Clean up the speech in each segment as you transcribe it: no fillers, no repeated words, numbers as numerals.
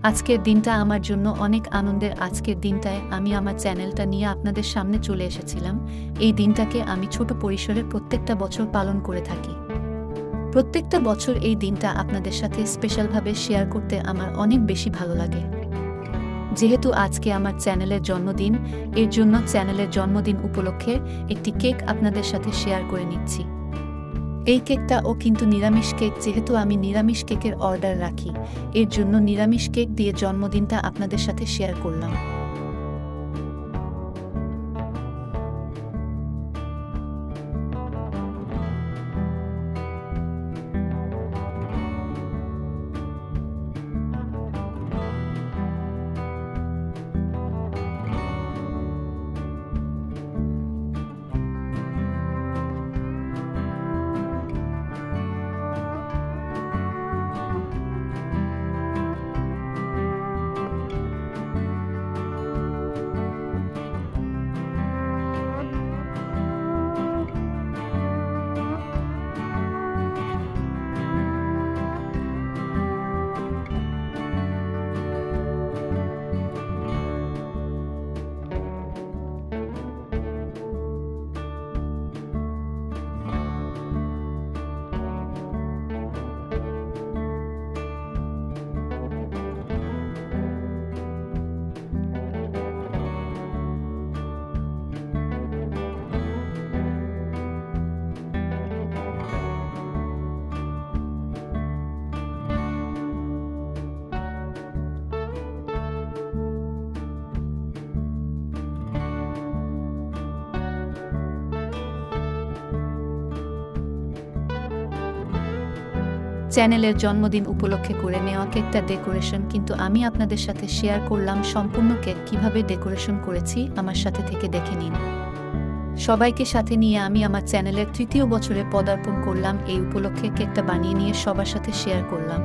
আজকের দিনটা আমার জন্য অনেক আনন্দের। আজকের দিনটায় আমি আমার চ্যানেলটা নিয়ে আপনাদের সামনে চলে এসেছিলাম। এই দিনটাকে আমি ছোট পরিসরে প্রত্যেকটা বছর পালন করে থাকি। প্রত্যেকটা বছর এই দিনটা আপনাদের সাথে স্পেশালভাবে শেয়ার করতে আমার অনেক বেশি ভালো লাগে। যেহেতু আজকে আমার চ্যানেলের জন্মদিন, এর জন্য চ্যানেলের জন্মদিন উপলক্ষে একটি কেক আপনাদের সাথে শেয়ার করে নিচ্ছি। এই কেকটাও কিন্তু নিরামিষ কেক। যেহেতু আমি নিরামিষ কেকের অর্ডার রাখি, এর জন্য নিরামিষ কেক দিয়ে জন্মদিনটা আপনাদের সাথে শেয়ার করলাম। চ্যানেলের জন্মদিন উপলক্ষে করে নেওয়া কেকটা ডেকোরেশন কিন্তু আমি আপনাদের সাথে শেয়ার করলাম। সম্পূর্ণ কেক কিভাবে ডেকোরেশন করেছি আমার সাথে থেকে দেখে নিন। সবাইকে সাথে নিয়ে আমি আমার চ্যানেলের ৩য় বছরে পদার্পণ করলাম। এই উপলক্ষে কেকটা বানিয়ে নিয়ে সবার সাথে শেয়ার করলাম।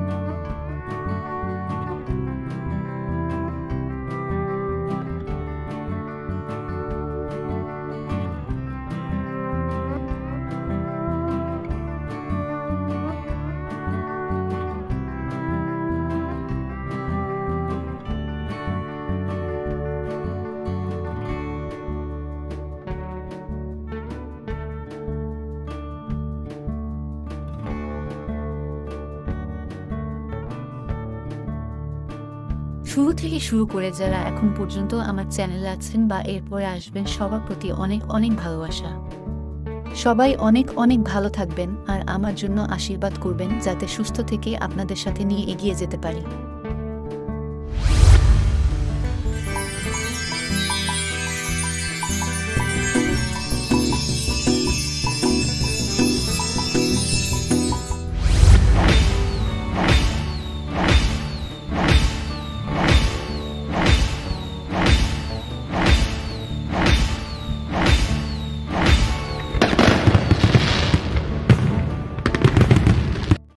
শুরু থেকে শুরু করে যারা এখন পর্যন্ত আমার চ্যানেলে আছেন বা এরপরে আসবেন, সবার প্রতি অনেক অনেক ভালোবাসা। সবাই অনেক অনেক ভালো থাকবেন আর আমার জন্য আশীর্বাদ করবেন যাতে সুস্থ থেকে আপনাদের সাথে নিয়ে এগিয়ে যেতে পারি।